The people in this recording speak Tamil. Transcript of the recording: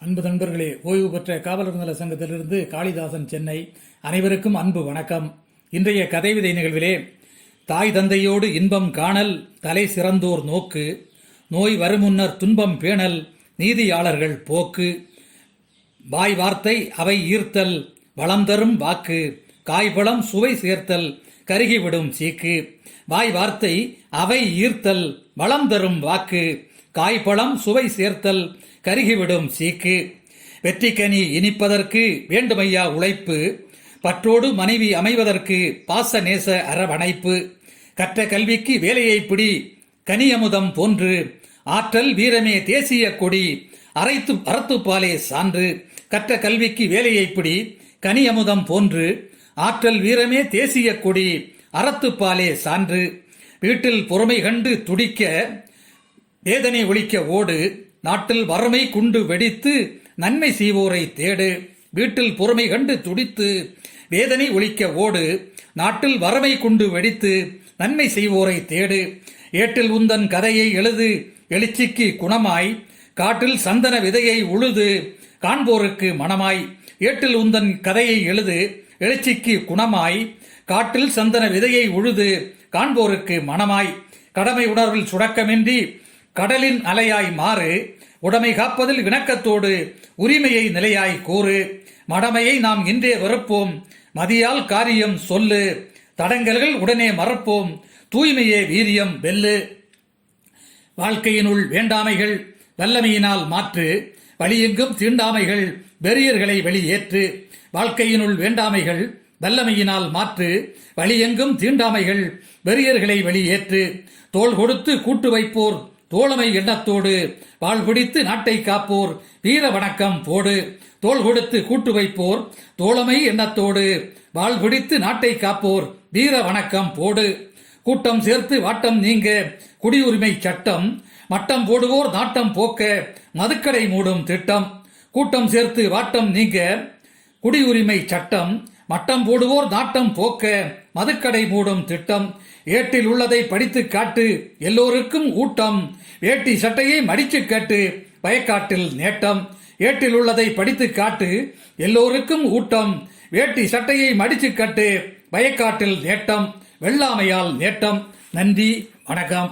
அன்பு நண்பர்களே, ஓய்வு பெற்ற காவலர் நல சங்கத்திலிருந்து காளிதாசன், சென்னை. அனைவருக்கும் அன்பு வணக்கம். இன்றைய கதைவிதை நிகழ்விலே தாய் தந்தையோடு இன்பம் காணல், தலை சிறந்தோர் நோக்கு, நோய் வருமுன்னர் துன்பம் பேணல், நீதியாளர்கள் போக்கு, வாய் வார்த்தை அவை ஈர்த்தல், வளம் தரும் வாக்கு, காய்பழம் சுவை சேர்த்தல், கருகிவிடும் சீக்கு. வாய் வார்த்தை அவை ஈர்த்தல், வளம் தரும் வாக்கு, காய்பழம் சுவை சேர்த்தல், கருகிவிடும் சீக்கு. வெற்றிக்கனி இனிப்பதற்கு வேண்டுமையா உழைப்பு, பற்றோடு மனைவி அமைவதற்கு பாச நேச அரவணைப்பு, கற்ற கல்விக்கு வேலையை பிடி கனியமுதம் போன்று, ஆற்றல் வீரமே தேசிய கொடி அறத்துப்பாலே சான்று. கற்ற கல்விக்கு வேலையை பிடி கனியமுதம் போன்று, ஆற்றல் வீரமே தேசிய கொடி அறத்துப்பாலே சான்று. வீட்டில் பொறுமை கண்டு துடிக்க வேதனை ஒழிக்க ஓடு, நாட்டில் வறுமை குண்டு வெடித்து நன்மை செய்வோரை தேடு. வீட்டில் பொறுமை கண்டு துடித்து வேதனை ஒழிக்க ஓடு, நாட்டில் வறுமை குண்டு வெடித்து நன்மை செய்வோரை தேடு. ஏட்டில் உந்தன் கதையை எழுது எழுச்சிக்கு குணமாய், காட்டில் சந்தன விதையை உழுது காண்போருக்கு மனமாய். ஏட்டில் உந்தன் கதையை எழுது எழுச்சிக்கு குணமாய், காட்டில் சந்தன விதையை உழுது காண்போருக்கு மனமாய். கடமை உணர்வில் சுடக்கமின்றி கடலின் அலையாய் மாறு, உடைமை காப்பதில் இணக்கத்தோடு உரிமையை நிலையாய் கூறு. மடமையை நாம் இன்றே வெறுப்போம், மதியால் காரியம் சொல்லு, தடங்கல்கள் உடனே மறப்போம், தூய்மையே வீரியம் வெல்லு. வாழ்க்கையினுள் வேண்டாமைகள் வல்லமையினால் மாற்று, வழியெங்கும் தீண்டாமைகள் வெறியர்களை வெளியேற்று. வாழ்க்கையினுள் வேண்டாமைகள் வல்லமையினால் மாற்று, வழியெங்கும் தீண்டாமைகள் வெறியர்களை வெளியேற்று. தோள் கொடுத்து கூட்டு வைப்போர் தோழமை எண்ணத்தோடு வாழ்பிடித்து நாட்டை காப்போர் வீர வணக்கம் போடு. தோள் கொடுத்து கூட்டு வைப்போர் தோழமை எண்ணத்தோடு வாழ்பிடித்து நாட்டை காப்போர் வீர வணக்கம் போடு. கூட்டம் சேர்த்து வாட்டம் நீங்க குடியுரிமை சட்டம், மட்டம் போடுவோர் நாட்டம் போக்க மதுக்கடை மூடும் திட்டம். கூட்டம் சேர்த்து வாட்டம் நீங்க குடியுரிமை சட்டம், மட்டம் போடுவோர் நாட்டம் போக்க மதுக்கடை மூடும் திட்டம். ஏட்டில் உள்ளதை படித்து காட்டு எல்லோருக்கும் ஊட்டம், வேட்டி சட்டையை மடிச்சு காட்டு வயக்காட்டில் நேட்டம். ஏட்டில் உள்ளதை படித்து காட்டு எல்லோருக்கும் ஊட்டம், வேட்டி சட்டையை மடிச்சு காட்டு வயக்காட்டில் நேட்டம், வெள்ளாமையால் நேட்டம். நன்றி, வணக்கம்.